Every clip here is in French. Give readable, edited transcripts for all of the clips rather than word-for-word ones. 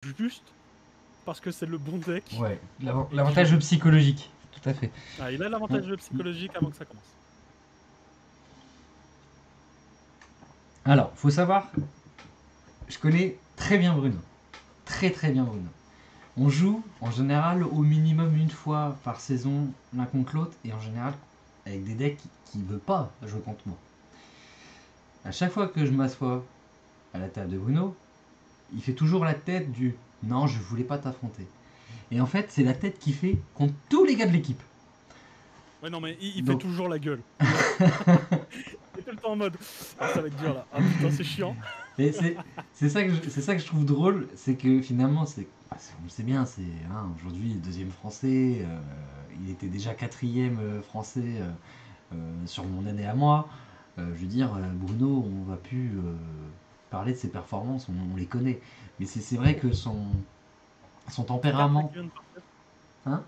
juste parce que c'est le bon deck. Ouais, l'avantage psychologique, tout à fait. Ah, il a l'avantage psychologique avant que ça commence. Alors, faut savoir, je connais très bien Bruno. Très très bien Bruno. On joue en général au minimum une fois par saison l'un contre l'autre et en général avec des decks qui ne veulent pas jouer contre moi. À chaque fois que je m'assois à la table de Bruno, il fait toujours la tête du non, je voulais pas t'affronter. Et en fait, c'est la tête qu'il fait contre tous les gars de l'équipe. Ouais, non, mais il fait Donc, toujours la gueule. Il est tout le temps en mode ah, ça va être dur là. Ah putain, c'est chiant. et c'est ça que je trouve drôle, c'est que finalement, on le sait bien, c'est aujourd'hui deuxième français, il était déjà quatrième français sur mon année à moi. Je veux dire, Bruno, on va plus parler de ses performances, on les connaît. Mais c'est vrai que son Tes cartes là tempérament, qui viennent de partir. hein,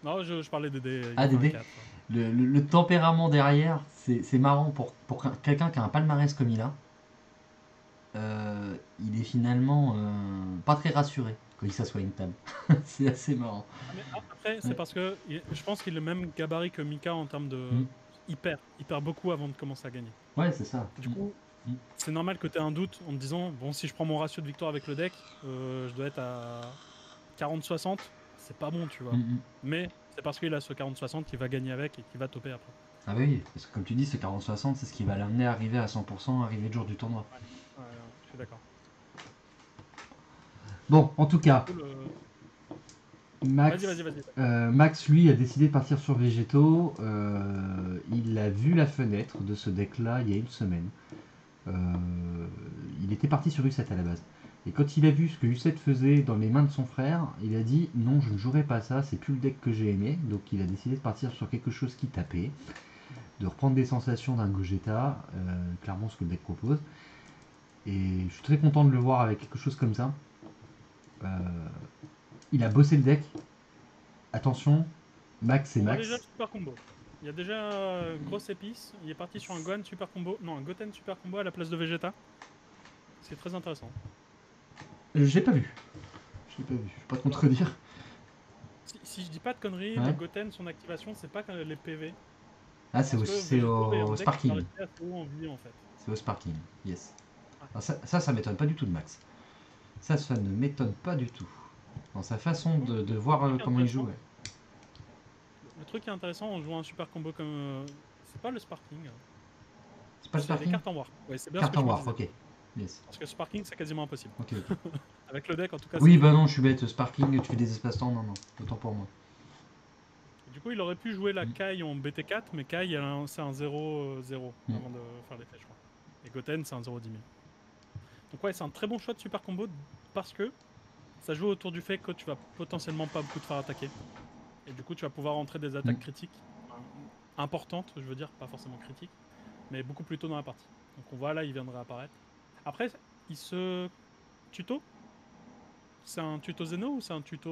Non, je parlais d'aider. Il y ah, avait un Dédé, 4. le tempérament derrière, c'est marrant pour quelqu'un qui a un palmarès comme il a. Il est finalement pas très rassuré quand il s'assoit à une table. C'est assez marrant. Ah, mais après, c'est Ouais. parce que je pense qu'il est le même gabarit que Mika en termes de. Mm. Il perd beaucoup avant de commencer à gagner. Ouais, c'est ça. Du coup, c'est normal que tu aies un doute en te disant bon, si je prends mon ratio de victoire avec le deck, je dois être à 40-60. C'est pas bon, tu vois. Mm. Mais c'est parce qu'il a ce 40-60 qu'il va gagner avec et qu'il va toper après. Ah bah oui, parce que comme tu dis, ce 40-60, c'est ce qui va l'amener à arriver à 100%, arriver le jour du tournoi. Ouais, ouais, ouais, je suis d'accord. Bon, en tout Du cas, coup, vas-y, vas-y, Max, vas-y. Max, lui, a décidé de partir sur Végétaux. Il a vu la fenêtre de ce deck-là il y a une semaine. Euh, il était parti sur U7 à la base. Et quand il a vu ce que U7 faisait dans les mains de son frère, il a dit non, je ne jouerai pas ça, c'est plus le deck que j'ai aimé. Donc il a décidé de partir sur quelque chose qui tapait, de reprendre des sensations d'un Gogeta, clairement ce que le deck propose. Et je suis très content de le voir avec quelque chose comme ça. Euh, il a bossé le deck. Attention, Max et On voit déjà le Max. super combo. Il y a déjà grosse épice. Il est parti sur un Gohan super combo. Non, un Goten super combo à la place de Vegeta. C'est très intéressant. Je l'ai pas vu. Je l'ai pas vu. Je vais pas te Alors, contredire. si je dis pas de conneries, le Ouais. Goten, son activation, c'est pas que les PV. Ah, c'est Parce au, que c'est Végétaux est un au deck qui va Sparking. rester assez haut en vie en fait. C'est au Sparking. Yes. Ouais. Alors ça m'étonne pas du tout de Max. Ça ne m'étonne pas du tout. Dans sa façon Donc, de le voir truc comment il joue. intéressant, Ouais. le truc qui est intéressant en jouant un super combo comme. C'est pas le Sparking. C'est pas le C'est les Sparking. cartes en War. Ouais, c'est bien ce Carte que en je me War, disais. ok. Yes. Parce que Sparking, c'est quasiment impossible. Ok, ok. Avec le deck, en tout cas, c'est Oui, dur. bah non, je suis bête. Sparking, tu fais des espaces-temps. Non, non. Autant pour moi. Du coup, il aurait pu jouer la Kai en BT4, mais Kai, c'est un 0-0 Mm. avant de faire l'effet, je crois. Et Goten, c'est un 0-10 000. Donc ouais, c'est un très bon choix de super combo parce que ça joue autour du fait que tu vas potentiellement pas beaucoup te faire attaquer. Et du coup, tu vas pouvoir entrer des Mm. attaques critiques, enfin, importantes, je veux dire, pas forcément critiques, mais beaucoup plus tôt dans la partie. Donc on voit là, il viendrait apparaître. Après, il se tuto. C'est un tuto Zeno ou c'est un tuto...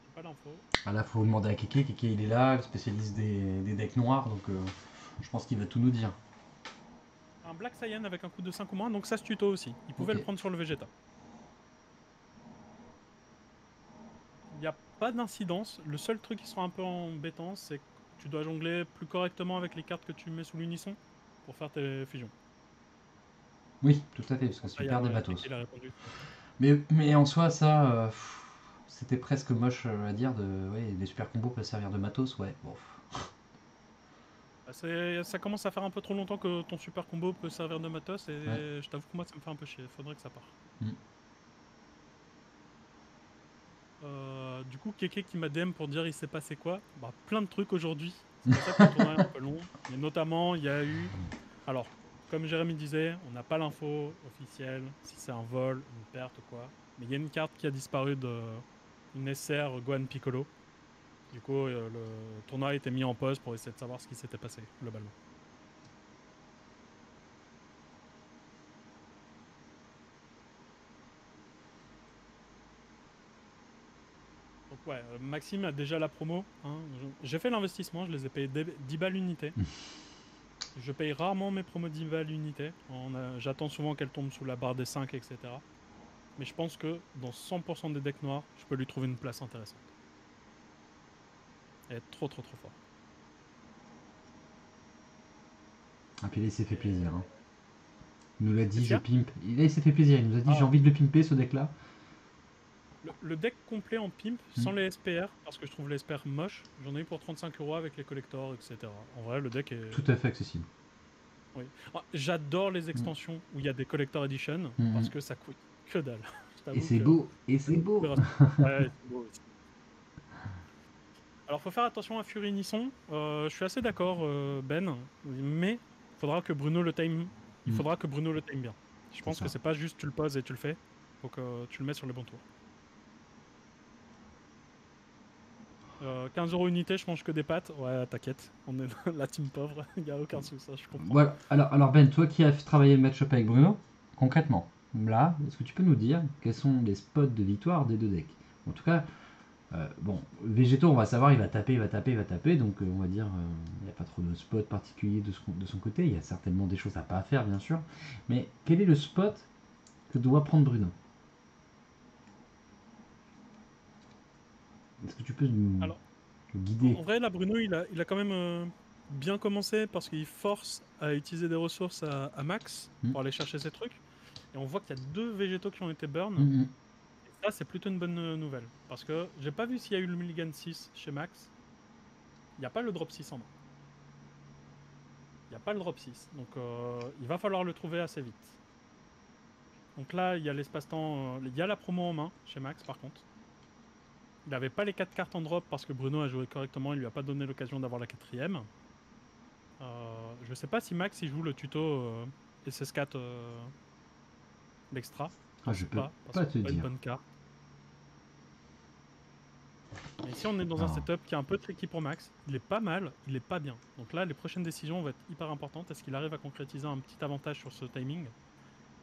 J'ai pas l'info. Ah là, faut demander à Keke. Keke, il est là, le spécialiste des decks noirs. Donc, je pense qu'il va tout nous dire. Un Black Saiyan avec un coup de 5 ou moins, donc ça se tuto aussi. Il pouvait Ok. le prendre sur le Vegeta. Il n'y a pas d'incidence. Le seul truc qui sera un peu embêtant, c'est que tu dois jongler plus correctement avec les cartes que tu mets sous l'unisson pour faire tes fusions. Oui, tout à fait, parce que Bon, tu ça, perds des Keke matos. l'a répondu. Mais en soi, ça, c'était presque moche à dire. Ouais, des super combos peuvent servir de matos, ouais. Bon. Bah, ça commence à faire un peu trop longtemps que ton super combo peut servir de matos Ouais. et je t'avoue que moi ça me fait un peu chier. Faudrait que ça parte. Mm. Du coup, Keke qui m'a DM pour dire il s'est passé quoi. Bah, plein de trucs aujourd'hui. C'est pour ça que le tournoi est un peu long. Mais notamment, il y a eu. Alors, comme Jérémy disait, on n'a pas l'info officielle, si c'est un vol, une perte ou quoi. Mais il y a une carte qui a disparu d'une SR Gohan Piccolo. Du coup, le tournoi a été mis en pause pour essayer de savoir ce qui s'était passé, globalement. Donc ouais, Maxime a déjà la promo. Hein. J'ai fait l'investissement, je les ai payés 10 balles l'unité. Je paye rarement mes promos 10 balles l'unité. J'attends souvent qu'elles tombent sous la barre des 5, etc. mais je pense que dans 100% des decks noirs, je peux lui trouver une place intéressante. Elle est trop fort. Ah, puis là, il s'est fait plaisir. Hein. Il nous l'a dit, Qu'est-ce qu'il je y a? pimpe. Et là, il s'est fait plaisir. Il nous a dit, j'ai Ah, envie de le pimper, ce deck-là. le deck complet en pimp, Hmm. sans les SPR, parce que je trouve les SPR moches, j'en ai eu pour 35 € avec les collectors, etc. En vrai, le deck est... Tout à fait accessible. Oui. Ah, j'adore les Hmm. extensions où il y a des collector edition, Hmm. parce que ça coûte que dalle. Je Et t'avoue c'est que... beau. Et c'est beau. Ouais, c'est beau aussi. Alors, faut faire attention à Fury Nisson. Je suis assez d'accord, Ben, mais il Hmm. faudra que Bruno le time bien. Je C'est pense que ça. c'est pas juste tu le poses et tu le fais. Faut que tu le mets sur les bons tours. 15 € unité, je mange que des pâtes. Ouais, t'inquiète, on est la team pauvre, il n'y a aucun souci, ça je comprends. Voilà. Alors Ben, toi qui as travaillé le match-up avec Bruno, concrètement, là, est-ce que tu peux nous dire quels sont les spots de victoire des deux decks? En tout cas, bon, Végéto, on va savoir, il va taper, il va taper, il va taper, donc on va dire, il n'y a pas trop de spot particulier de son côté, il y a certainement des choses à pas faire, bien sûr, mais quel est le spot que doit prendre Bruno? Est-ce que tu peux Alors, nous guider? en vrai, là, Bruno, il a quand même bien commencé parce qu'il force à utiliser des ressources à max Hmm. pour aller chercher ses trucs. Et on voit qu'il y a 2 végétaux qui ont été burn. Hmm. Et ça, c'est plutôt une bonne nouvelle. Parce que j'ai pas vu s'il y a eu le mulligan 6 chez Max. Il n'y a pas le drop 6 en main. Il n'y a pas le drop 6. Donc, il va falloir le trouver assez vite. Donc là, il y a l'espace-temps. Il y a la promo en main chez Max, par contre. Il n'avait pas les 4 cartes en drop parce que Bruno a joué correctement. Il lui a pas donné l'occasion d'avoir la 4ème. Je sais pas si Max il joue le tuto SS4 l'extra. Je Ah, je sais peux pas, parce pas que te c'est pas une dire. bonne carte. Mais ici, on est dans un Alors, setup qui est un peu tricky pour Max. Il est pas mal, il est pas bien. Donc là, les prochaines décisions vont être hyper importantes. Est-ce qu'il arrive à concrétiser un petit avantage sur ce timing?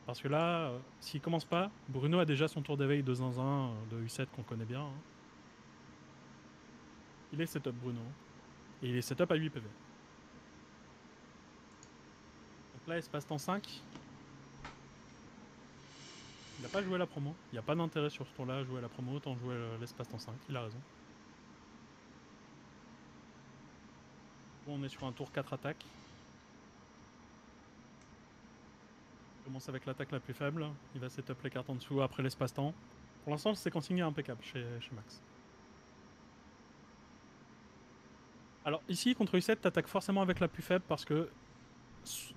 Parce que là, s'il commence pas, Bruno a déjà son tour d'éveil de Zinzin, de U7 qu'on connaît bien. Hein. Il est setup Bruno. Et il est setup à 8 PV. Donc là, espace-temps 5. Il n'a pas joué la promo. Il n'y a pas d'intérêt sur ce tour-là à jouer la promo, autant jouer l'espace-temps 5. Il a raison. Bon, on est sur un tour 4 attaques. Il commence avec l'attaque la plus faible. Il va setup les cartes en dessous après l'espace-temps. Pour l'instant, c'est consigné impeccable chez Max. Alors ici, contre U7, tu attaques forcément avec la plus faible parce que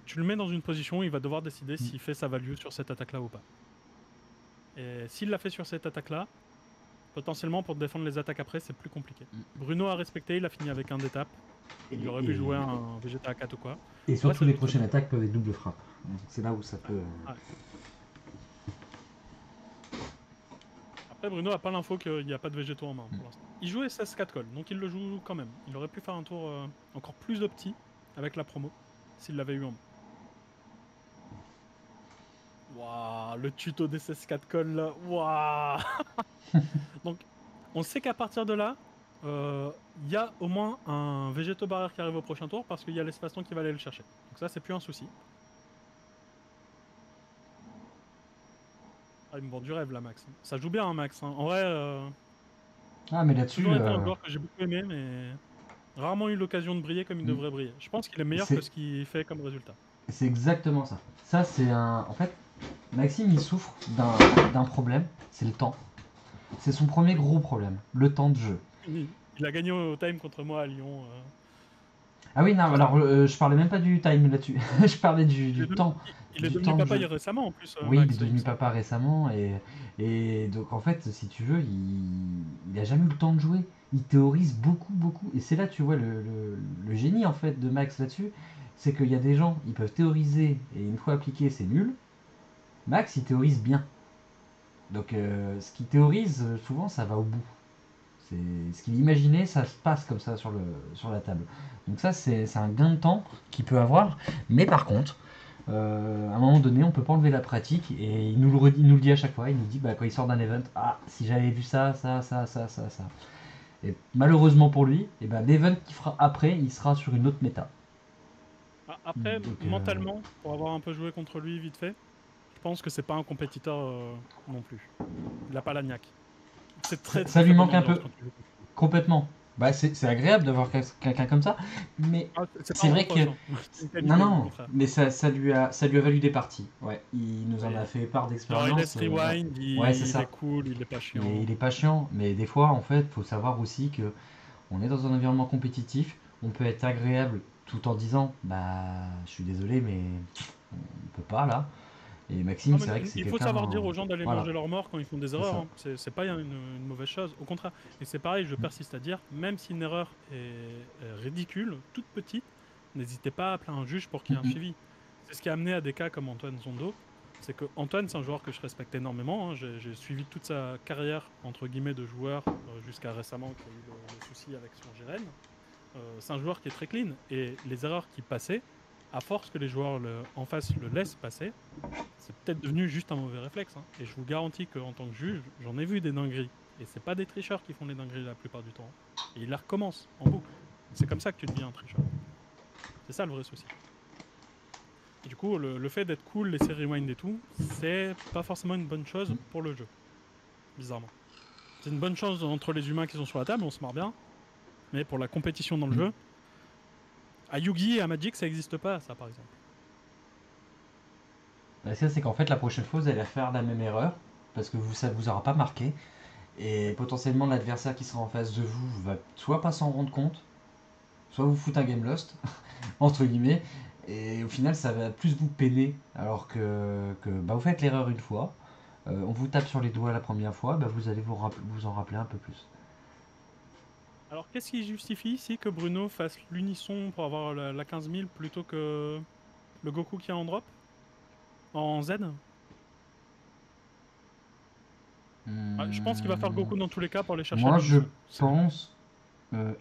tu le mets dans une position où il va devoir décider s'il fait sa value sur cette attaque-là ou pas. Et s'il l'a fait sur cette attaque-là, potentiellement pour défendre les attaques après, c'est plus compliqué. Bruno a respecté, il a fini avec un d'étape. Il aurait pu jouer un Vegeta à 4 ou quoi. et Ouais, surtout, ça les joue très prochaines bien. attaques peuvent être double frappe. C'est là où ça peut. Ouais. Après, Bruno a pas l'info qu'il n'y a pas de végétaux en main pour l'instant. Il joue SS4 call, donc il le joue quand même. Il aurait pu faire un tour encore plus opti avec la promo s'il l'avait eu en main. Waouh, le tuto des SS4 call là. Waouh. Donc, on sait qu'à partir de là, il y a au moins un végétaux barrière qui arrive au prochain tour parce qu'il y a l'espace-temps qui va aller le chercher. Donc ça, c'est plus un souci. Ah, il me vend du rêve là, Max. Ça joue bien, hein, Max. Hein. En vrai, Ah, mais là-dessus, toujours été un joueur que j'ai beaucoup aimé, mais rarement eu l'occasion de briller comme il devrait briller. Je pense qu'il est meilleur que c'est ce qu'il fait comme résultat. c'est exactement ça. Ça, c'est un. En fait, Maxime, il souffre d'un problème, c'est le temps. C'est son premier Oui. gros problème, le temps de jeu. Il a gagné au time contre moi à Lyon. Ah oui, non, Tout ça. alors je parlais même pas du time là-dessus. Je parlais du temps, Il est du devenu temps de papa jeu. récemment en plus, Oui, il est Max, il me devenu semble. papa récemment et donc en fait, si tu veux, il a jamais eu le temps de jouer. Il théorise beaucoup, beaucoup. Et c'est là, tu vois, le génie en fait de Max là-dessus, c'est qu'il y a des gens, ils peuvent théoriser et une fois appliqué, c'est nul. Max, il théorise bien. Donc ce qu'il théorise, souvent, ça va au bout. C'est ce qu'il imaginait, ça se passe comme ça sur la table. Donc ça, c'est un gain de temps qu'il peut avoir. Mais par contre, à un moment donné, on peut pas enlever la pratique et il nous le dit à chaque fois. Il nous dit bah, quand il sort d'un event, ah si j'avais vu ça, ça, ça, ça, ça, ça. Et malheureusement pour lui, et ben, l'event qu'il fera après, il sera sur une autre méta. Après, Donc mentalement, pour avoir un peu joué contre lui vite fait, pense que c'est pas un compétiteur non plus. Il a pas la niaque. C'est très Ça très lui très bonne manque un ambiance peu, quand tu joues. complètement. Bah, c'est agréable d'avoir quelqu'un comme ça, mais Ah, c'est pas c'est un vrai que... reproche, hein. C'est une Non, qualité, au non, contraire. mais ça lui a valu des parties. Ouais, il nous en Oui. a fait part Genre, il d'expérience. laisse Ouais, rewind, ouais, c'est il est ça. cool, il est pas Il chiant. est pas chiant, mais des fois, en fait, faut savoir aussi que on est dans un environnement compétitif. On peut être agréable tout en disant, bah, je suis désolé, mais on peut pas là. Et Non, Maxime, mais c'est vrai que c'est il faut quelqu'un. savoir dire aux gens d'aller Voilà, manger leur mort quand ils font des c'est erreurs, ça. hein. C'est pas une mauvaise chose, au contraire. Et c'est pareil, je persiste à dire, même si une erreur est ridicule, toute petite, n'hésitez pas à appeler un juge pour qu'il y ait un Mm, suivi. C'est ce qui a amené à des cas comme Antoine Zondo. C'est que Antoine, c'est un joueur que je respecte énormément, hein. J'ai suivi toute sa carrière, entre guillemets, de joueur, jusqu'à récemment qu'il y a eu le souci avec son Gérène. C'est un joueur qui est très clean. Et les erreurs qu'il passait, à force que les joueurs en face le laissent passer, c'est peut-être devenu juste un mauvais réflexe, hein. Et je vous garantis qu'en tant que juge, j'en ai vu des dingueries. Et c'est pas des tricheurs qui font les dingueries la plupart du temps, hein. Et ils la recommencent en boucle. C'est comme ça que tu deviens un tricheur. C'est ça le vrai souci. Et du coup, le fait d'être cool, laisser rewind et tout, c'est pas forcément une bonne chose pour le jeu. Bizarrement. C'est une bonne chose entre les humains qui sont sur la table, on se marre bien. Mais pour la compétition dans le Mm. jeu, à Yugi et à Magic, ça n'existe pas, ça par exemple. Ça, c'est qu'en fait, la prochaine fois, vous allez faire la même erreur, parce que ça vous aura pas marqué. Et potentiellement, l'adversaire qui sera en face de vous va soit pas s'en rendre compte, soit vous foutre un game lost, entre guillemets. Et au final, ça va plus vous peiner, alors que bah, vous faites l'erreur une fois, on vous tape sur les doigts la première fois, bah, vous allez vous en rappeler un peu plus. Alors, qu'est-ce qui justifie ici que Bruno fasse l'unisson pour avoir la 15 000 plutôt que le Goku qui est en drop? En Z? Ah, je pense qu'il va faire le Goku dans tous les cas pour aller chercher Moi, je l'unisson. pense.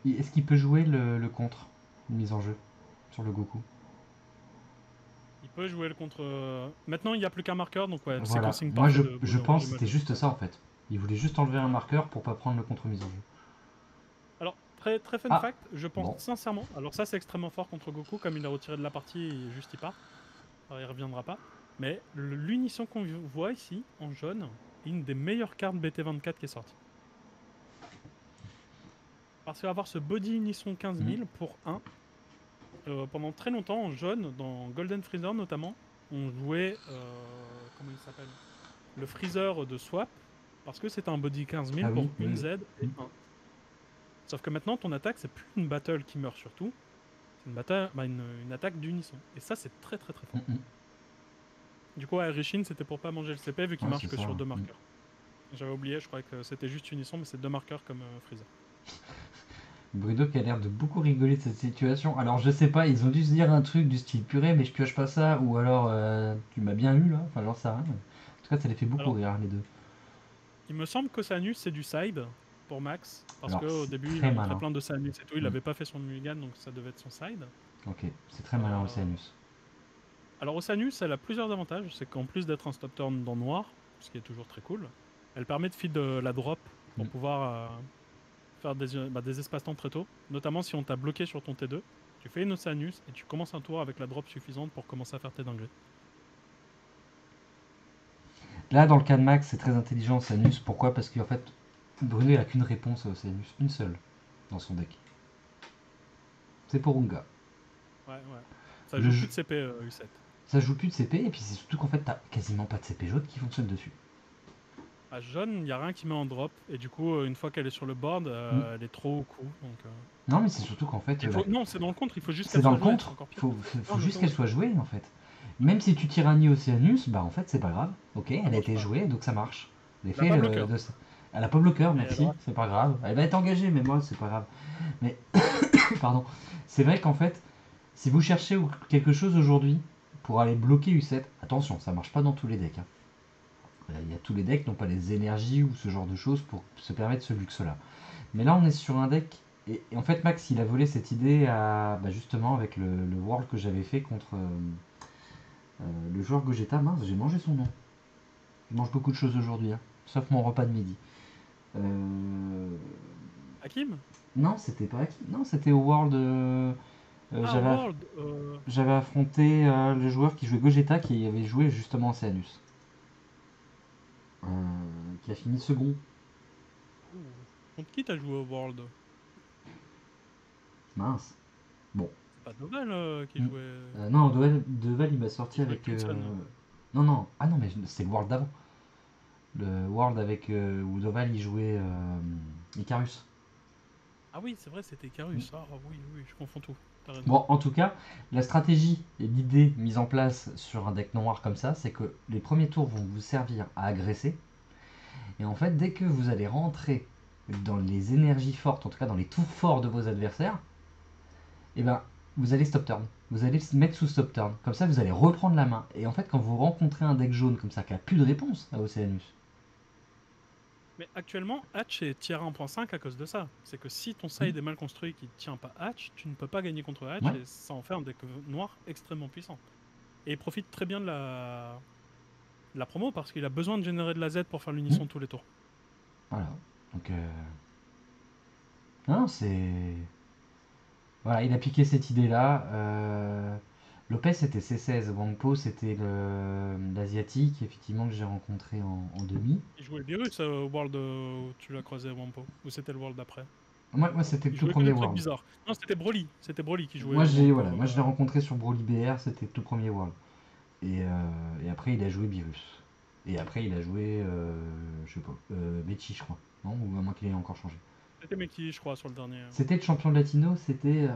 Est-ce qu'il peut jouer le contre, une mise en jeu, sur le Goku? Il peut jouer le contre. Maintenant, il n'y a plus qu'un marqueur, donc ouais, le Voilà, séquencing moi parfait je, de je Bruno. pense J'ai que mal c'était joué. juste ça en fait. Il voulait juste enlever un Ouais. marqueur pour pas prendre le contre mise en jeu. Alors, très, très fun Ah, fact, je pense bon. sincèrement. Alors, ça, c'est extrêmement fort contre Goku, comme il a retiré de la partie et juste il part. Alors, il reviendra pas. Mais l'unisson qu'on voit ici, en jaune, est une des meilleures cartes BT24 qui est sortie. Parce qu'avoir ce body unisson 15 Mm. 000 pour 1, pendant très longtemps, en jaune, dans Golden Freezer notamment, on jouait. Comment il s'appelle? Le Freezer de Swap, parce que c'est un body 15 000 Ah oui, pour oui, une oui. Z et un. Sauf que maintenant, ton attaque, c'est plus une battle qui meurt surtout, c'est une attaque d'unisson. Et ça, c'est très très très fort. Mm, mm. Du coup, à Rishin, c'était pour pas manger le CP vu qu'il Ouais, marche c'est que ça. sur deux Mm. marqueurs. J'avais oublié, je croyais que c'était juste unisson, mais c'est deux marqueurs comme Freezer. Bruno qui a l'air de beaucoup rigoler de cette situation. Alors je sais pas, ils ont dû se dire un truc du style purée, mais je pioche pas ça, ou alors tu m'as bien eu là, enfin j'en sais rien. En tout cas, ça les fait beaucoup Alors, rire les deux. il me semble qu'Osanus, c'est du side pour Max, parce Alors qu'au c'est début, il très a montré malin. plein de Sanus et tout, il Mm. avait pas fait son mulligan, donc ça devait être son side. Ok, c'est très malin Euh, Océanus. Alors Osanus, elle a plusieurs avantages. C'est qu'en plus d'être un stop turn dans noir, ce qui est toujours très cool, elle permet de feed la drop pour Mm. pouvoir faire des espaces-temps très tôt. Notamment si on t'a bloqué sur ton T2, tu fais une Osanus et tu commences un tour avec la drop suffisante pour commencer à faire tes dingueries. Là, dans le cas de Max, c'est très intelligent Océanus. Pourquoi? Parce qu'en fait, Bruno il a qu'une réponse à Océanus, une seule, dans son deck. C'est pour Unga. Ouais, ouais. Ça Le joue plus jeu- de CP U7. Ça joue plus de CP, et puis c'est surtout qu'en fait, t'as quasiment pas de CP jaune qui fonctionne dessus. À jaune, il n'y a rien qui met en drop. Et du coup, une fois qu'elle est sur le board, Mm. elle est trop au coup. Donc, Non, mais c'est surtout qu'en fait, Non, c'est dans le contre, il faut juste c'est qu'elle dans soit le jouée. contre. C'est encore pire. Faut Non, juste je qu'elle sais. soit jouée, en fait. Même si tu tyrannies Océanus, bah en fait, c'est pas grave. Ok, elle a marche été pas. jouée, donc ça marche. Elle a L'effet pas bloqueur. Elle a pas bloqueur, Mais elle merci, aura- c'est pas grave. Elle va être engagée, mais moi, c'est pas grave. Mais, pardon. C'est vrai qu'en fait, si vous cherchez quelque chose aujourd'hui pour aller bloquer U7, attention, ça marche pas dans tous les decks, hein. Il y a tous les decks qui n'ont pas les énergies ou ce genre de choses pour se permettre ce luxe-là. Mais là, on est sur un deck. Et en fait, Max, il a volé cette idée justement avec le World que j'avais fait contre le joueur Gogeta. Mince, j'ai mangé son nom. Je mange beaucoup de choses aujourd'hui, hein, sauf mon repas de midi. Euh, Hakim? Non, c'était pas Aki. Non, c'était au World. Ah, j'avais, World. j'avais affronté le joueur qui jouait Gogeta qui avait joué justement Océanus. qui a fini second. Ouh. Contre qui t'as joué au World? Mince. Bon. C'est pas Doval qui Mm. jouait. Non, Deval, il m'a sorti Il jouait avec. Clemson. Non, non. Ah non, mais c'est le World d'avant. Le World avec où Doval il jouait Icarus. Ah oui, c'est vrai, c'était Icarus. Ah oui, oui, je confonds tout. T'as raison. Bon, en tout cas, la stratégie et l'idée mise en place sur un deck noir comme ça, c'est que les premiers tours vont vous servir à agresser. Et en fait, dès que vous allez rentrer dans les énergies fortes, en tout cas dans les tours forts de vos adversaires, et ben vous allez stop turn. Vous allez se mettre sous stop turn. Comme ça, vous allez reprendre la main. Et en fait, quand vous rencontrez un deck jaune comme ça qui a plus de réponse à Océanus, Mais actuellement, Hatch est tier 1.5 à cause de ça. C'est que si ton Mm. side est mal construit et qu'il ne tient pas Hatch, tu ne peux pas gagner contre Hatch Ouais. et ça en fait un deck noir extrêmement puissant. Et il profite très bien de la promo parce qu'il a besoin de générer de la Z pour faire l'unisson tous les tours. voilà. Donc, non, c'est. Voilà, il a piqué cette idée-là. Lopez c'était C16, Wangpo c'était l'asiatique, effectivement, que j'ai rencontré en demi. Il jouait Virus au World où tu l'as croisé à Wampo. Ou c'était le World d'après? Moi c'était le Il tout jouait que premier des trucs World. bizarres. Non, c'était Broly. C'était Broly qui jouait Moi, Wampo. voilà, je l'ai rencontré sur Broly BR, c'était le tout premier World. Et après, il a joué Beerus. Et après, il a joué, je sais pas, Mechi, je crois. Non, ou à moins qu'il ait encore changé. C'était Meki, je crois, sur le dernier. C'était le champion latino, c'était.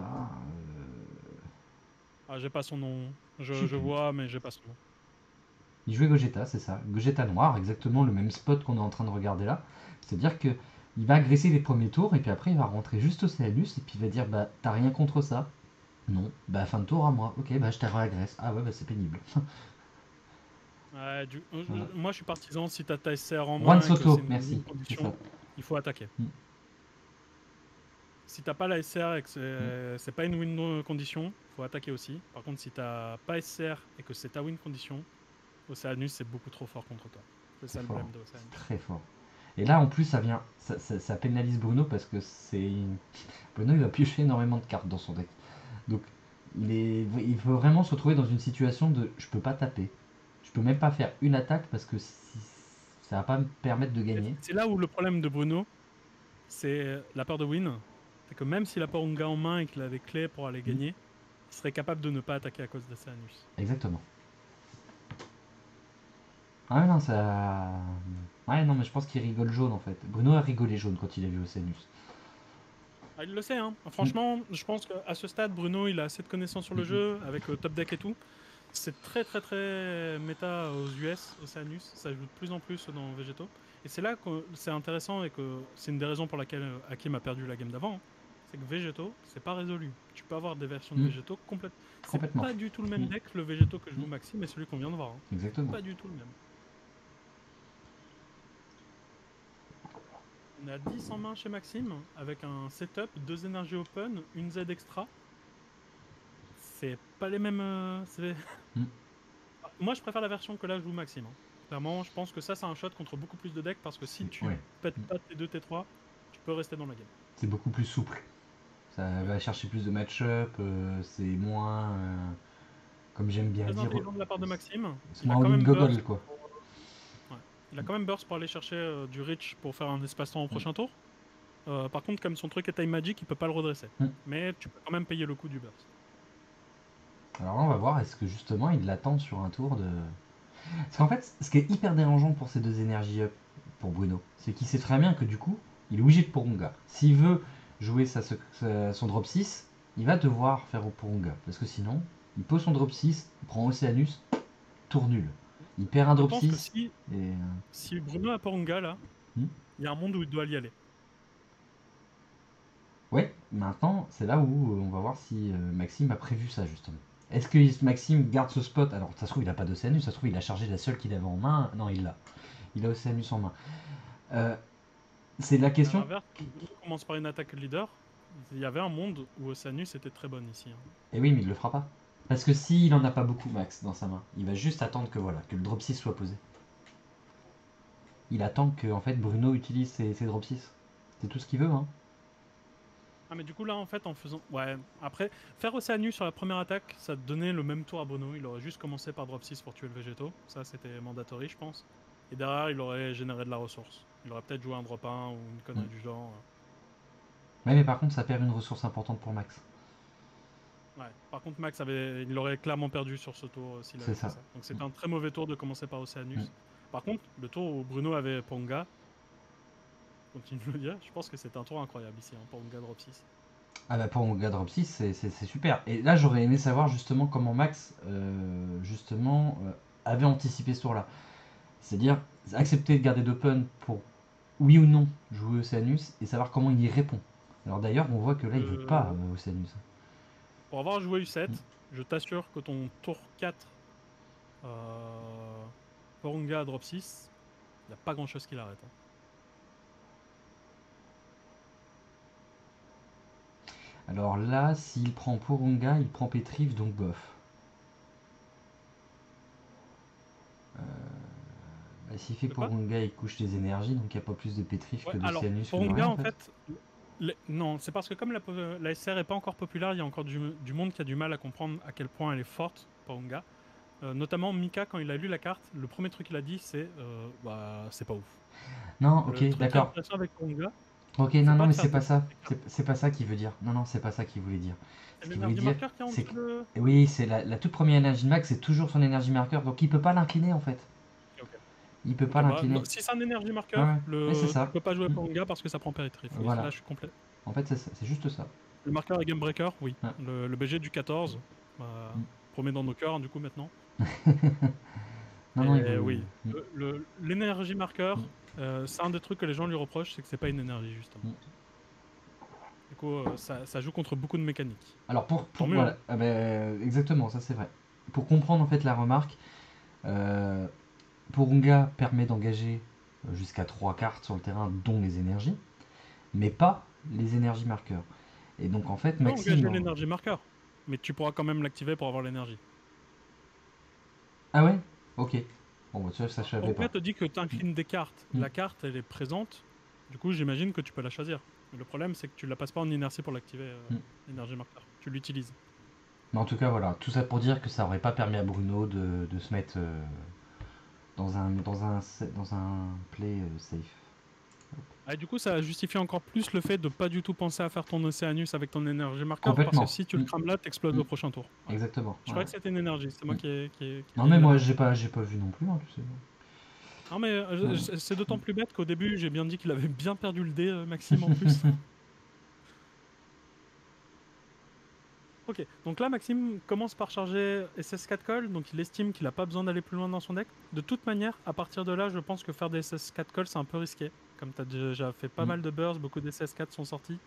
Ah, j'ai pas son nom. Je sais Je plus. vois, mais j'ai pas son nom. Il jouait Gogeta, c'est ça. Gogeta noir, exactement le même spot qu'on est en train de regarder là. C'est-à-dire que il va agresser les premiers tours et puis après il va rentrer juste au Céalus et puis il va dire bah t'as rien contre ça. Non, bah fin de tour à moi. Ok, bah je te réagresse. Ah ouais, bah c'est pénible. Ouais, Voilà. moi, je suis partisan. Si t'as ta SR en Juan main et que c'est Soto, une merci. win C'est ça. condition, il faut attaquer. Mm. Si t'as pas la SR et que Mm. c'est pas une win condition, faut attaquer aussi. Par contre, si t'as pas SR et que c'est ta win condition, Océanus c'est beaucoup trop fort contre toi. C'est ça C'est le fort. problème de Océanus. Très fort. Et là en plus ça vient. Ça pénalise Bruno parce que c'est. Bruno il va piocher énormément de cartes dans son deck. Donc il faut vraiment se retrouver dans une situation de je peux pas taper. Je peux même pas faire une attaque parce que ça va pas me permettre de gagner. C'est là où le problème de Bruno, c'est la peur de win. C'est que même s'il a pas Unga en main et qu'il a des clés pour aller Mm. gagner, il serait capable de ne pas attaquer à cause d'Océanus. Exactement. Ah non, ça. Ouais, non, mais je pense qu'il rigole jaune en fait. Bruno a rigolé jaune quand il a vu Océanus. Ah, il le sait, hein. Mm. Franchement, je pense qu'à ce stade, Bruno, il a assez de connaissances sur le jeu, avec le top deck et tout. C'est très très très méta aux US, Océanus. Ça joue de plus en plus dans Végéto. Et c'est là que c'est intéressant et que c'est une des raisons pour laquelle Hakim a perdu la game d'avant. Hein. C'est que Végéto, c'est pas résolu. Tu peux avoir des versions de Mm. Végéto complètes. C'est Complètement. pas du tout le même Mm. deck, le Végéto que je joue Mm. Maxime et celui qu'on vient de voir. Hein. Exactement. Pas du tout le même. On a 10 en main chez Maxime, avec un setup, 2 énergies open, une Z extra. C'est pas les mêmes. Mm. Moi, je préfère la version que là joue Maxime. Hein. Clairement, je pense que ça, c'est un shot contre beaucoup plus de decks parce que si tu Ouais. pètes pas T2, T3, tu peux rester dans la game. C'est beaucoup plus souple. Ça va chercher plus de match-up, c'est moins. Comme j'aime bien Très dire. intelligent de la part de Maxime. C'est Il a moins quand all-in même goggle burst. quoi. Ouais. Il a quand même burst pour aller chercher du reach pour faire un espace-temps au prochain tour. Par contre, comme son truc est time magic, il peut pas le redresser. Mm. Mais tu peux quand même payer le coût du burst. Alors là, on va voir, est-ce que justement il l'attend sur un tour de. Parce qu'en fait, ce qui est hyper dérangeant pour ces deux énergies up, pour Bruno, c'est qu'il sait très bien que du coup, il est obligé de Porunga. S'il veut jouer son drop 6, il va devoir faire au Porunga. Parce que sinon, il pose son drop 6, il prend Océanus, tour nul. Il perd un Je drop pense que 6. Et. si Bruno a Porunga là, Hmm. il y a un monde où il doit y aller. Ouais, maintenant, c'est là où on va voir si Maxime a prévu ça justement. Est-ce que Maxime garde ce spot? Alors, ça se trouve, il a pas d'Océanus, ça se trouve, il a chargé la seule qu'il avait en main. Non, il l'a. Il a Océanus en main. C'est la À question. l'inverse, si Bruno commence par une attaque leader, il y avait un monde où Océanus était très bonne ici. Hein. Et oui, mais il le fera pas. Parce que s'il en a pas beaucoup, Max, dans sa main, il va juste attendre que voilà, que le drop 6 soit posé. Il attend que en fait Bruno utilise ses drop 6. C'est tout ce qu'il veut, hein. Ah mais du coup là en fait en faisant... Ouais, après, faire Océanus sur la première attaque, ça donnait le même tour à Bruno. Il aurait juste commencé par drop 6 pour tuer le végétaux. Ça c'était mandatory je pense. Et derrière, il aurait généré de la ressource. Il aurait peut-être joué un drop 1 ou une connerie du genre. Ouais, mais par contre, ça perd une ressource importante pour Max. Ouais. Par contre, Max il aurait clairement perdu sur ce tour s'il C'est avait fait ça. ça. Donc c'était un très mauvais tour de commencer par Océanus. Mm. Par contre, le tour où Bruno avait Ponga, continue de le dire, je pense que c'était un tour incroyable ici, hein, Ponga drop 6. Ah bah pour mon gars drop 6, c'est super. Et là, j'aurais aimé savoir justement comment Max avait anticipé ce tour-là. C'est-à-dire accepter de garder d'open pour oui ou non jouer Océanus et savoir comment il y répond. Alors d'ailleurs, on voit que là, il veut pas Océanus. Pour avoir joué U7, Mm. je t'assure que ton tour 4 Ponga drop 6, il n'y a pas grand-chose qui l'arrête. Hein. Alors là, s'il prend Porunga, il prend Petrive, donc bof. Bah, s'il fait De quoi? Porunga, il couche les énergies, donc il n'y a pas plus de Petrive Ouais, que alors, d'Océanus que de rien Ponga, en en fait. fait, non, c'est parce que comme la SR n'est pas encore populaire, il y a encore du monde qui a du mal à comprendre à quel point elle est forte, Ponga. Notamment Mika, quand il a lu la carte, le premier truc qu'il a dit, c'est bah, c'est pas ouf. Non, Le ok, truc qui est d'accord. intéressant avec Ponga, Ok, c'est non, non, pas de mais faire c'est pas des ça. cartes. C'est pas ça qu'il veut dire. Non, non, c'est pas ça qu'il voulait dire. C'est Ce qu'il voulait l'énergie dire, marqueur qui est en c'est dessous que. de. Oui, c'est la toute première énergie de Max, c'est toujours son énergie marqueur, donc il peut pas l'incliner en fait. Ok, Il peut pas ok, bah, l'incliner. si c'est un énergie Ouais, marqueur, ouais, ouais, c'est tu ça. peux pas jouer Mm. Ponga parce que ça prend Péritrif. Oui, Voilà. là je suis complet. En fait, c'est juste ça. Le marqueur est Game Breaker, oui. Ouais. Le BG du 14, Mm. promet dans nos cœurs, hein, du coup, maintenant. Non, non, il Et veut. oui, Mm. l'énergie marqueur, Mm. c'est un des trucs que les gens lui reprochent, c'est que c'est pas une énergie, justement. Mm. Du coup, ça joue contre beaucoup de mécaniques. Alors Tant mieux, voilà, hein. ah ben, exactement, ça c'est vrai. Pour comprendre en fait la remarque, euh, Porunga permet d'engager jusqu'à 3 cartes sur le terrain, dont les énergies, mais pas les énergies marqueurs. Et donc en fait, Tu peux engager Maxime. l'énergie marqueur, mais tu pourras quand même l'activer pour avoir l'énergie. Ah ouais. Ok. Bon, bah, tu vois, ça je savais Ponga pas. te dit que tu inclines des cartes. Mm. La carte, elle est présente. Du coup, j'imagine que tu peux la choisir. Mais le problème, c'est que tu la passes pas en inertie pour l'activer, Mm. l'énergie marqueur. Tu l'utilises. Mais en tout cas, voilà, tout ça pour dire que ça aurait pas permis à Bruno de se mettre dans un play safe. Ah, et du coup, ça justifie encore plus le fait de pas du tout penser à faire ton Océanus avec ton énergie marqueur, parce que Complètement. si tu le crames là, t'exploses Mm. au prochain tour. Ouais. Exactement. Je Ouais. croyais que c'était une énergie, c'est moi Mm. qui Non ai mais eu la moi merde. j'ai pas vu non plus, hein, tu sais. Non mais Ouais. c'est d'autant plus bête qu'au début, j'ai bien dit qu'il avait bien perdu le dé, Maxime, en plus. Ok, donc là, Maxime commence par charger SS4 call, donc il estime qu'il n'a pas besoin d'aller plus loin dans son deck. De toute manière, à partir de là, je pense que faire des SS4 call, c'est un peu risqué. Comme tu as déjà fait pas Mm. mal de bursts, beaucoup d'SS4 sont sortis.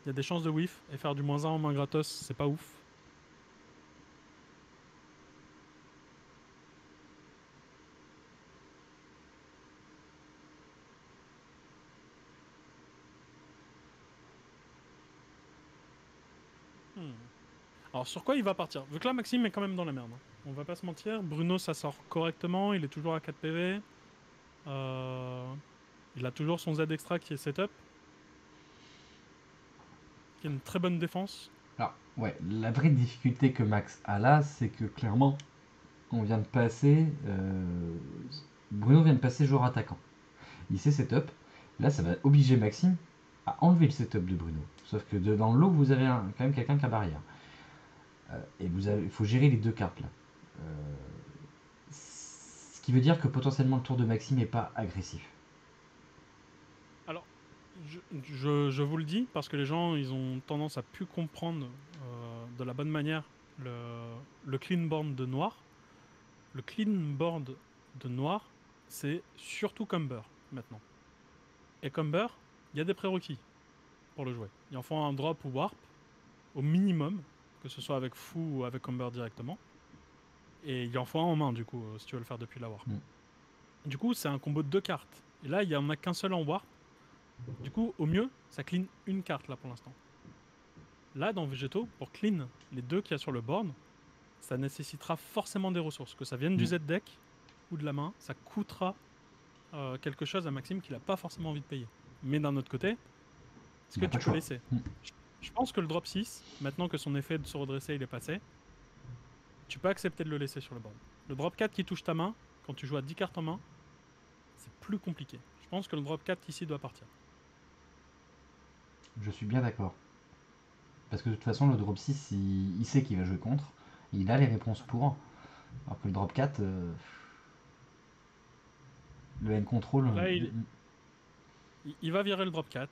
Il y a des chances de whiff, et faire du -1 en main gratos, c'est pas ouf. Hmm. Alors sur quoi il va partir? Vu que là, Maxime est quand même dans la merde. Hein. On va pas se mentir, Bruno, ça sort correctement, il est toujours à 4 PV. Il a toujours son Z extra qui est setup, qui a une très bonne défense. Alors, ouais, la vraie difficulté que Max a là, c'est que clairement, on vient de passer. Bruno vient de passer joueur attaquant. Il sait setup. Là, ça va obliger Maxime à enlever le setup de Bruno. Sauf que dans le lot, vous avez quand même quelqu'un qui a barrière. Et il faut gérer les deux cartes là. Ce qui veut dire que potentiellement le tour de Maxime n'est pas agressif. Alors, je vous le dis, parce que les gens, ils ont tendance à plus comprendre de la bonne manière le clean board de noir. Le clean board de noir, c'est surtout Comber, maintenant. Et Comber, il y a des prérequis pour le jouer. Il en faut un drop ou warp, au minimum, que ce soit avec fou ou avec Comber directement. Et il en faut un en main, du coup, si tu veux le faire depuis la warp. Mm. Du coup, c'est un combo de 2 cartes. Et là, il n'y en a qu'un seul en warp. Du coup, au mieux, ça clean une carte, là, pour l'instant. Là, dans Végétaux, pour clean les 2 qu'il y a sur le board, ça nécessitera forcément des ressources. Que ça vienne du Z-Deck ou de la main, ça coûtera quelque chose à Maxime qu'il n'a pas forcément envie de payer. Mais d'un autre côté, est-ce Il que a pas tu de peux choix. laisser Mm. Je pense que le drop 6, maintenant que son effet de se redresser il est passé, tu peux accepter de le laisser sur le board. Le drop 4 qui touche ta main, quand tu joues à 10 cartes en main, c'est plus compliqué. Je pense que le drop 4 ici doit partir. Je suis bien d'accord. Parce que de toute façon, le drop 6, il sait qu'il va jouer contre. Il a les réponses pour. Alors que le drop 4, le end control. Donc là, il va virer le drop 4.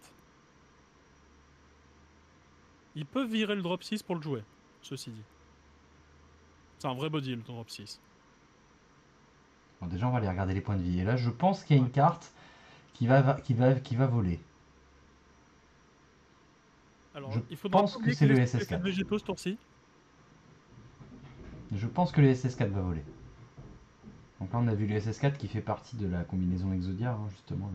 Il peut virer le drop 6 pour le jouer, ceci dit. C'est un vrai body, le drop 6. Bon, déjà, on va aller regarder les points de vie. Et là, je pense qu'il y a une carte qui va voler. Alors, Je il faudra pense pas que oublier c'est qu'il le est SS4. végétaux ce tour-ci. Je pense que le SS4 va voler. Donc là, on a vu le SS4 qui fait partie de la combinaison Exodia, hein, justement.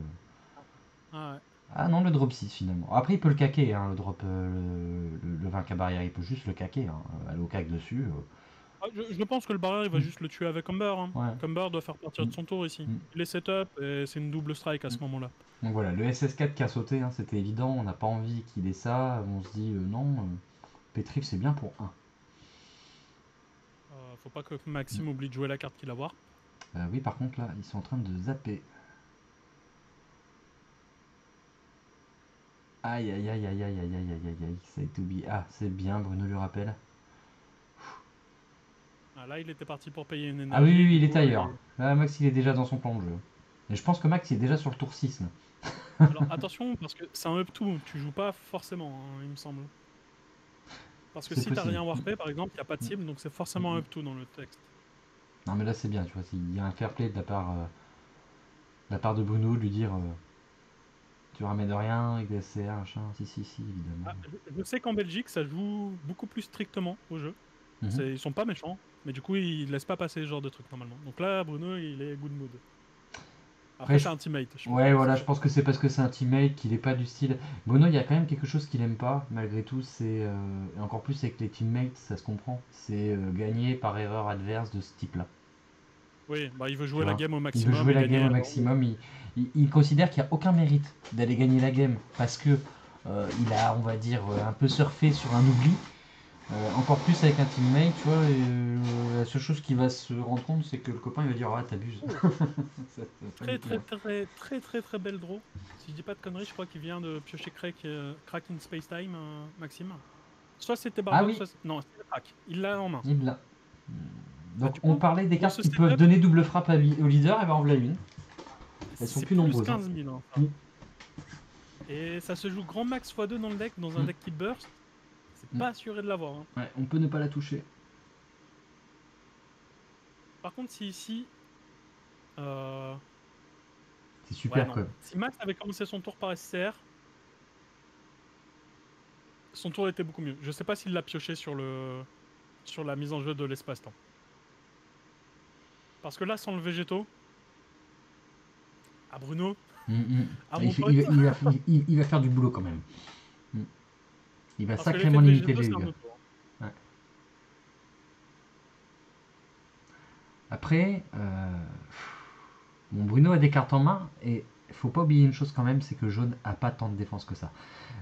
Ah ouais. Ah non, le drop 6 finalement. Après, il peut le caquer, hein, le drop, le 20k barrière, il peut juste le caquer. Hein. Aller au cac dessus. Ah, je pense que le barrière, il va juste le tuer avec Humber. Hein. Ouais. Humber doit faire partir de son tour ici. Il est setup et c'est une double strike à ce moment-là. Donc voilà, le SS4 qui a sauté, hein, c'était évident. On n'a pas envie qu'il ait ça. On se dit non, Petrif c'est bien pour 1. Faut pas que Maxime oublie de jouer la carte qu'il a voir. Oui, par contre, là, ils sont en train de zapper. Aïe, aïe, aïe, aïe, aïe, aïe, aïe, aïe, aïe, aïe, ça a été oublié. Ah, c'est bien, Bruno lui rappelle. Ah, là, il était parti pour payer une énergie. Ah oui, oui, il du est coup, ailleurs. Là, Max, il est déjà dans son plan de jeu. Et je pense que Max, il est déjà sur le tour 6. Là. Alors attention, parce que c'est un up-2, tu joues pas forcément, hein, il me semble. Parce que C'est si t'as possible. rien warpé, par exemple, il n'y a pas de cible, donc c'est forcément un up-2 dans le texte. Non, mais là, c'est bien, tu vois. Il y a un fair play de la part de Bruno, de lui dire tu ramènes rien avec des SCR, machin. Si, si, si, évidemment. Ah, je sais qu'en Belgique, ça joue beaucoup plus strictement au jeu. Ils sont pas méchants, mais du coup, ils laissent pas passer ce genre de trucs normalement. Donc là, Bruno, il est good mood. Après, c'est un teammate. Ouais, voilà, je pense que c'est parce que c'est un teammate qu'il est pas du style. Bruno, il y a quand même quelque chose qu'il aime pas, malgré tout. C'est et encore plus avec les teammates, ça se comprend. C'est gagner par erreur adverse de ce type-là. Oui, bah il veut Tu jouer la vois. game au Il maximum. veut jouer et la gagner game au avant. maximum. Il considère qu'il n'y a aucun mérite d'aller gagner la game parce que il a, on va dire, un peu surfé sur un oubli. Encore plus avec un teammate, tu vois, la seule chose qu'il va se rendre compte, c'est que le copain il va dire ah t'abuses. Très belle draw. Si je dis pas de conneries, je crois qu'il vient de piocher Crack in Space Time, Maxime. Soit c'était Bardo, oui. soit non, c'était Crack. Il l'a en main. Il l'a. Donc du on coup, parlait des dans cartes ce qui setup, peuvent donner double frappe au leader, et ben en voilà une. Elles sont c'est plus nombreuses. 15 000. Hein, ça. Et ça se joue grand max x2 dans le deck, dans un deck qui burst. C'est pas assuré de l'avoir. Hein. Ouais, on peut ne pas la toucher. Par contre, si ici. C'est super quoi. Si Max avait commencé son tour par SCR, son tour était beaucoup mieux. Je sais pas s'il l'a pioché sur la mise en jeu de l'espace-temps. Parce que là, sans le végétaux. Ah, Bruno. À mon pote. Il va faire du boulot quand même. Il va Parce sacrément limiter les végétaux, dégâts. Ouais. Après, bon, Bruno a des cartes en main et il faut pas oublier une chose quand même, c'est que Jaune a pas tant de défense que ça.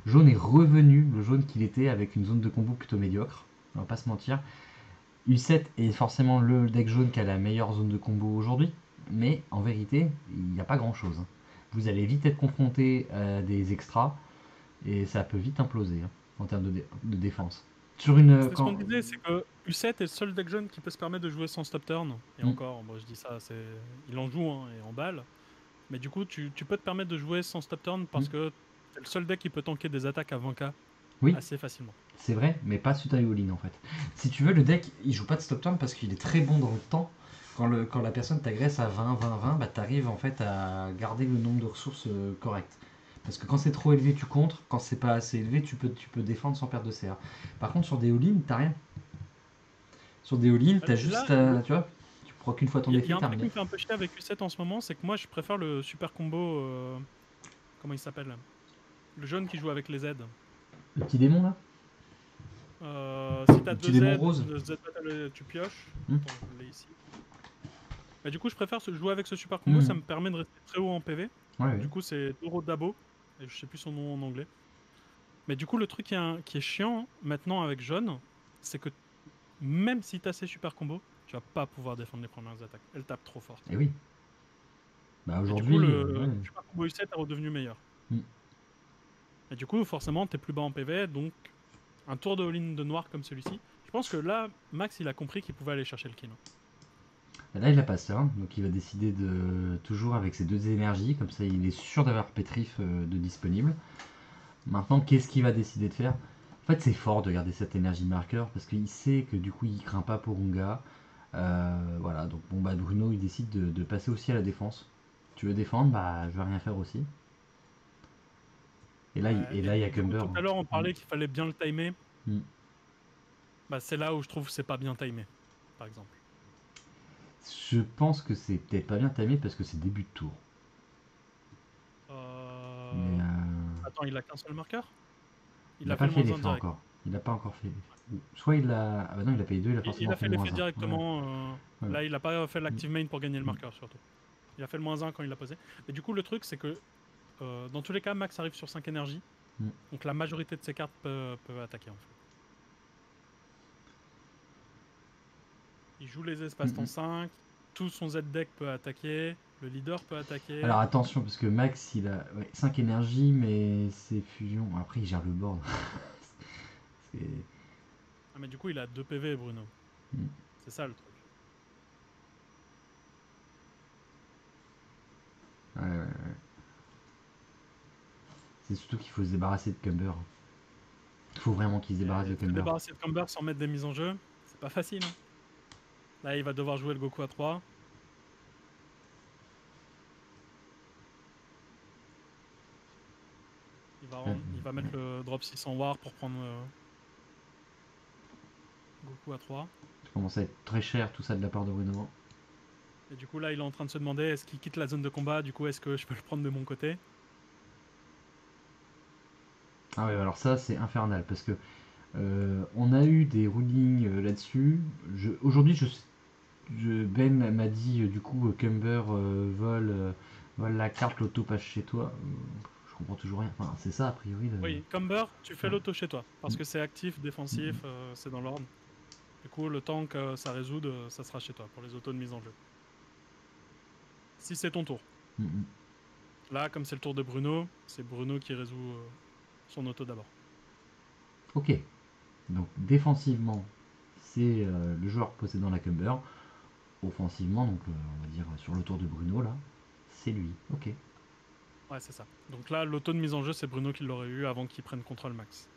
Jaune est revenu, le jaune qu'il était, avec une zone de combo plutôt médiocre, on va pas se mentir. U7 est forcément le deck jaune qui a la meilleure zone de combo aujourd'hui, mais en vérité, il n'y a pas grand chose. Vous allez vite être confronté à des extras et ça peut vite imploser en termes de défense. Sur une, ce qu'on disait, c'est que U7 est le seul deck jaune qui peut se permettre de jouer sans stop turn. Et encore, bon, je dis ça, il en joue hein, et en balle. Mais du coup, tu peux te permettre de jouer sans stop turn parce que c'est le seul deck qui peut tanker des attaques à 20k assez facilement. C'est vrai, mais pas suite à all-in en fait. Si tu veux, le deck, il joue pas de stop turn parce qu'il est très bon dans le temps. Quand la personne t'agresse à 20, 20, 20, bah t'arrives en fait à garder le nombre de ressources correct. Parce que quand c'est trop élevé, tu contres. Quand c'est pas assez élevé, tu peux défendre sans perdre de CA. Par contre, sur des all-in, t'as rien. Sur des all-in, t'as juste, tu vois, tu procs une fois ton effet. Il y a un truc qui me fait un peu chier avec U7 en ce moment, c'est que moi je préfère le super combo. Comment il s'appelle? Le jaune qui joue avec les Z. Le petit démon là Si t'as deux démon rose. Z, tu pioches. Attends, je l'ai ici. Bah, du coup, je préfère jouer avec ce super combo, ça me permet de rester très haut en PV. Du coup, c'est Doro Dabo, et je sais plus son nom en anglais. Mais du coup, le truc qui est chiant maintenant avec jaune, c'est que même si t'as ces super combos, tu vas pas pouvoir défendre les premières attaques. Elles tapent trop fort. Et oui. Bah Et du aujourd'hui, coup, le ouais. super combo U7 est redevenu meilleur. Mm. Et du coup, forcément, t'es plus bas en PV, donc un tour de all-in de noir comme celui-ci. Je pense que là, Max, il a compris qu'il pouvait aller chercher le kill. Et là, il a pas ça, donc il va décider de toujours avec ses deux énergies, comme ça il est sûr d'avoir Pétrif de disponible. Maintenant, qu'est-ce qu'il va décider de faire? En fait, c'est fort de garder cette énergie marqueur parce qu'il sait que du coup il craint pas pour Unga. Voilà, donc bon bah Bruno il décide de passer aussi à la défense. Tu veux défendre? Bah je veux rien faire aussi. Et là, Ouais, et et là il y a du coup, Cumber, tout hein. à l'heure, on parlait qu'il fallait bien le timer. Mm. Bah, c'est là où je trouve que c'est pas bien timé, par exemple. Je pense que c'est peut-être pas bien timé parce que c'est début de tour. Mais Attends, il a qu'un seul marqueur? il Il n'a a pas fait le fait moins un l'effet direct. encore. Il n'a pas encore fait l'effet. Soit il a. Ah bah non, il a payé 2, il a Il forcément a fait fait le l'effet moins 1. directement. Ouais. Là, il a pas fait Mm. l'active main pour gagner le Mm. marqueur, surtout. Il a fait le moins un quand il l'a posé. Et du coup, le truc, c'est que dans tous les cas, Max arrive sur 5 énergies. Mm. Donc la majorité de ses cartes peuvent attaquer, en fait. Il joue les Mm, espaces temps mm. 5. Tout son Z-deck peut attaquer. Le leader peut attaquer. Alors attention, parce que Max il a 5 énergies, mais c'est fusion. Après, il gère le board. C'est. Ah, mais du coup, il a 2 PV, Bruno. Mm. C'est ça, le truc. Ouais, ouais, ouais. C'est surtout qu'il faut se débarrasser de Cumber. Il faut vraiment qu'il se débarrasse de Et se Cumber. débarrasser de Comber sans mettre des mises en jeu, c'est pas facile, hein. Là, il va devoir jouer le Goku à 3. Il va mettre le drop 6 en war pour prendre Goku à 3. Ça commence à être très cher tout ça de la part de Bruno. Et du coup, là, il est en train de se demander est-ce qu'il quitte la zone de combat? Du coup, est-ce que je peux le prendre de mon côté? Ah ouais, alors ça c'est infernal parce que on a eu des rulings là-dessus. Aujourd'hui, Ben m'a dit du coup Cumber vole la carte, l'auto passe chez toi. Je comprends toujours rien. Enfin, c'est ça a priori. Oui, Comber, tu fais Ouais. l'auto chez toi. Parce Mm, que c'est actif, défensif, c'est dans l'ordre. Du coup, le temps que ça résoudre, ça sera chez toi pour les autos de mise en jeu. Si c'est ton tour. mm, mm. Là, comme c'est le tour de Bruno, c'est Bruno qui résout son auto d'abord. Ok. Donc défensivement, c'est le joueur possédant la Cumber. Offensivement, donc on va dire sur le tour de Bruno là, c'est lui. Ok. Ouais, c'est ça. Donc là, l'auto de mise en jeu, c'est Bruno qui l'aurait eu avant qu'il prenne contrôle max.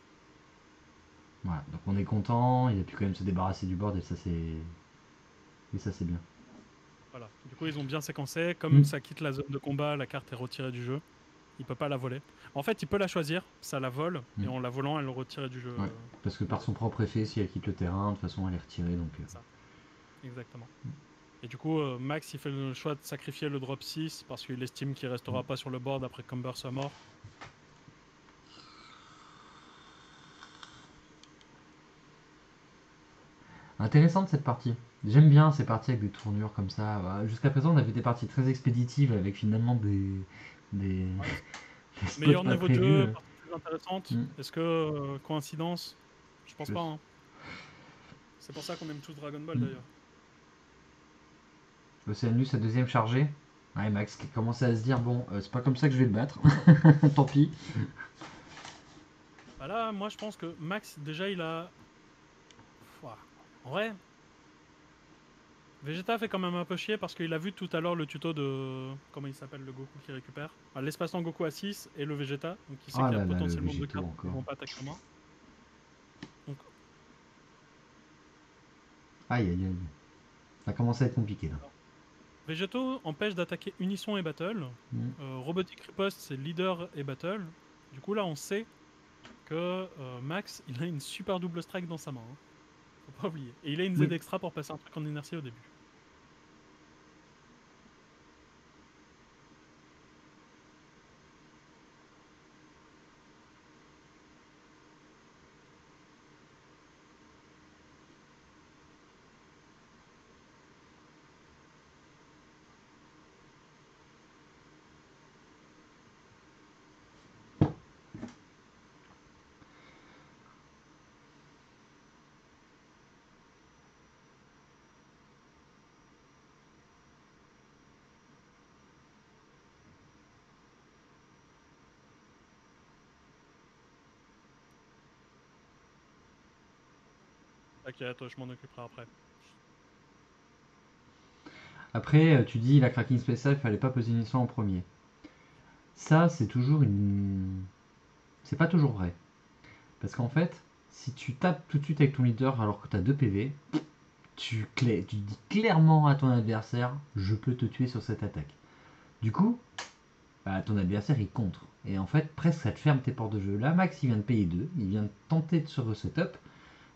Voilà. Donc on est content. Il a pu quand même se débarrasser du board et ça c'est bien. Voilà. Du coup, ils ont bien séquencé. Comme Mm. ça quitte la zone de combat, la carte est retirée du jeu. Il peut pas la voler. En fait, il peut la choisir, ça la vole, Mm. et en la volant, elle le retire du jeu. Ouais. Parce que par son propre effet, si elle quitte le terrain, de toute façon elle est retirée. Donc C'est ça. Exactement. Et du coup, Max, il fait le choix de sacrifier le drop 6 parce qu'il estime qu'il restera pas sur le board après que Comber soit mort. intéressante cette partie. J'aime bien ces parties avec des tournures comme ça. Bah, jusqu'à présent, on avait des parties très expéditives avec finalement des, Ouais. des spots Meilleur pas niveau de prévus. jeu, partie plus intéressante. Mm. Est-ce que coïncidence? Je pense pas, hein. C'est pour ça qu'on aime tous Dragon Ball Mm. d'ailleurs. Océanus, sa deuxième chargée. Ouais, Max qui commençait à se dire bon, c'est pas comme ça que je vais le battre. Tant pis. Bah là, moi je pense que Max, déjà, il a. Ouah. En vrai, Vegeta fait quand même un peu chier parce qu'il a vu tout à l'heure le tuto de. Comment il s'appelle le Goku qui récupère? Enfin, l'espace-temps Goku à 6 et le Vegeta. Donc il sait Oh qu'il y a là là, le potentiellement deux végétaux cartes qui encore. vont pas attaquer en main. Donc Aïe aïe aïe. Ça commence à être compliqué là. Végétaux empêche d'attaquer Unisson et Battle. Mm. Robotic Riposte, c'est Leader et Battle. Du coup, là, on sait que Max, il a une super double strike dans sa main, hein. Faut pas oublier. Et il a une Z Oui. extra pour passer un truc en inertie au début. T'inquiète, je m'en occuperai après. Après, tu dis la Kraken spéciale, il fallait pas poser une mission en premier. Ça, c'est toujours une. C'est pas toujours vrai. Parce qu'en fait, si tu tapes tout de suite avec ton leader alors que tu as 2 PV, tu dis clairement à ton adversaire je peux te tuer sur cette attaque. Du coup, bah, ton adversaire il contre. Et en fait, presque ça te ferme tes portes de jeu. Là, Max il vient de payer 2, il vient de tenter de se resetup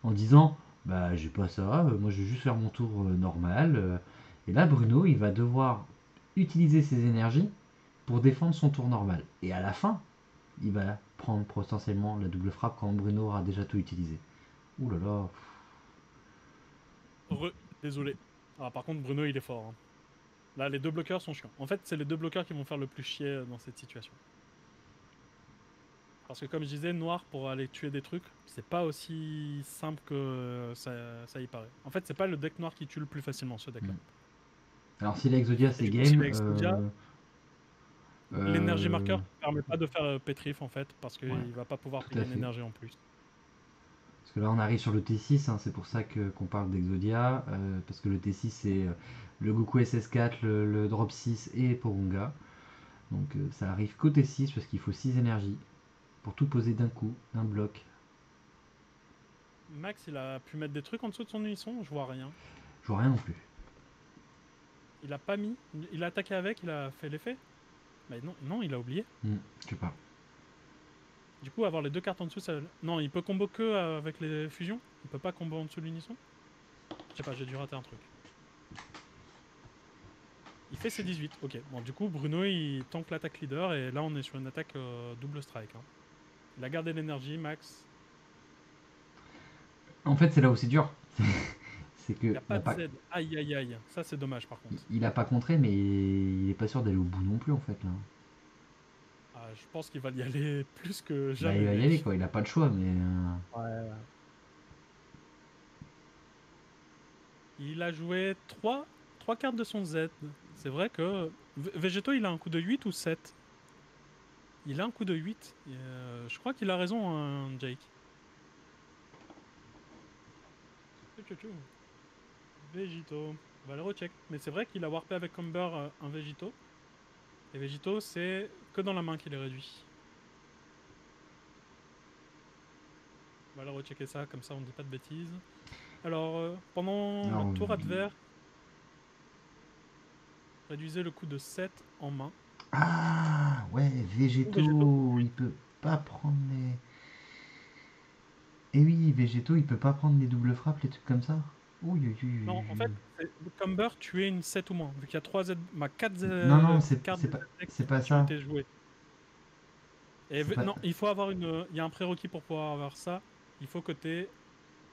en disant bah j'ai pas ça, moi je vais juste faire mon tour normal. Et là, Bruno il va devoir utiliser ses énergies pour défendre son tour normal. Et à la fin, il va prendre potentiellement la double frappe quand Bruno aura déjà tout utilisé. Ouh là là. Désolé. Ah, par contre, Bruno, il est fort, hein. Là, les deux bloqueurs sont chiants. En fait, c'est les deux bloqueurs qui vont faire le plus chier dans cette situation. Parce que comme je disais, noir pour aller tuer des trucs, c'est pas aussi simple que ça y paraît. En fait, c'est pas le deck noir qui tue le plus facilement, ce deck-là. Alors si l'Exodia Et c'est du coup, si game, l'Exodia, l'énergie euh, marqueur permet pas de faire Pétrif en fait, parce ouais, qu'il va pas pouvoir tout à payer une fait. énergie en plus. Parce que là on arrive sur le T6, hein, c'est pour ça qu'on parle d'Exodia, parce que le T6 c'est le Goku SS4, le Drop 6 et Porunga. Donc ça arrive côté 6 parce qu'il faut 6 énergies pour tout poser d'un coup, d'un bloc. Max, il a pu mettre des trucs en dessous de son unisson, je vois rien. Je vois rien non plus. Il a pas mis, il a attaqué avec, il a fait l'effet. Mais non, non, il a oublié. Je sais pas. Du coup, avoir les deux cartes en dessous, ça... Non, il peut combo que avec les fusions. Il peut pas combo en dessous de l'unisson. Je sais pas, j'ai dû rater un truc. Il fait ses 18, ok. Bon, du coup, Bruno, il tank l'attaque leader, et là, on est sur une attaque double strike, hein. Il a gardé l'énergie, Max. En fait c'est là où c'est dur. C'est Il n'y que a pas de Z. Aïe, aïe, aïe. Ça, c'est dommage, par contre. il a pas contré mais il est pas sûr d'aller au bout non plus en fait là. Ah, je pense qu'il va y aller plus que Bah il jamais, va y aller mec. quoi, il a pas de choix mais... Ouais. Il a joué 3 cartes de son Z. C'est vrai que... Végéto, il a un coup de 8 ou 7? Il a un coup de 8. Je crois qu'il a raison, hein, Jake. Végito. On va le recheck. Mais c'est vrai qu'il a warpé avec Comber un Végito. Et Végito, c'est que dans la main qu'il est réduit. On va le rechecker ça, comme ça on ne dit pas de bêtises. Alors, pendant le Alors, tour adverse, réduisez le coup de 7 en main. ah ouais, Végéto. végétaux, il peut pas prendre les... Eh oui, végétaux, il peut pas prendre les doubles frappes, les trucs comme ça. Ouh, Non, en fait, Comber, tu es une 7 ou moins. Vu qu'il y a 3 Z, 4 Non, non, cartes de Z c'est pas qui ont ça. été jouées. Et C'est pas... non, il faut avoir une. Il y a un prérequis pour pouvoir avoir ça. Il faut que tu aies.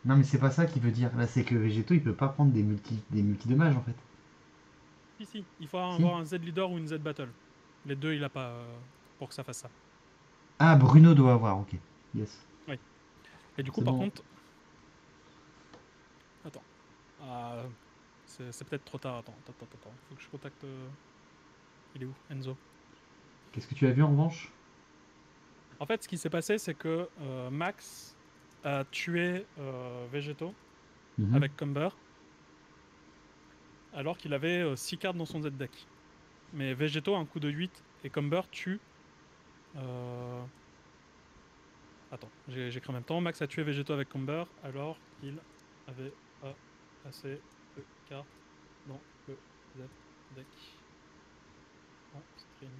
Non, mais c'est pas ça qu'il veut dire. Là, c'est que végétaux, il peut pas prendre des multi-dommages, en fait. Si, il faut Si. avoir un Z leader ou une Z battle. Les deux, il a pas pour que ça fasse ça. Ah, Bruno doit avoir, ok. Yes. Oui. Et du coup, C'est par bon. contre. Attends. Ah, c'est peut-être trop tard. Attends. Faut que je contacte. Il est où, Enzo? Qu'est-ce que tu as vu en revanche? En fait, ce qui s'est passé, c'est que Max a tué Végéto Mhm. avec Comber, alors qu'il avait 6 cartes dans son Z-deck. Mais Végéto a un coup de 8 et Comber tue. euh, Attends, j'écris en même temps. Max a tué Végéto avec Comber alors qu'il avait pas assez de cartes dans le Z-deck. En stream.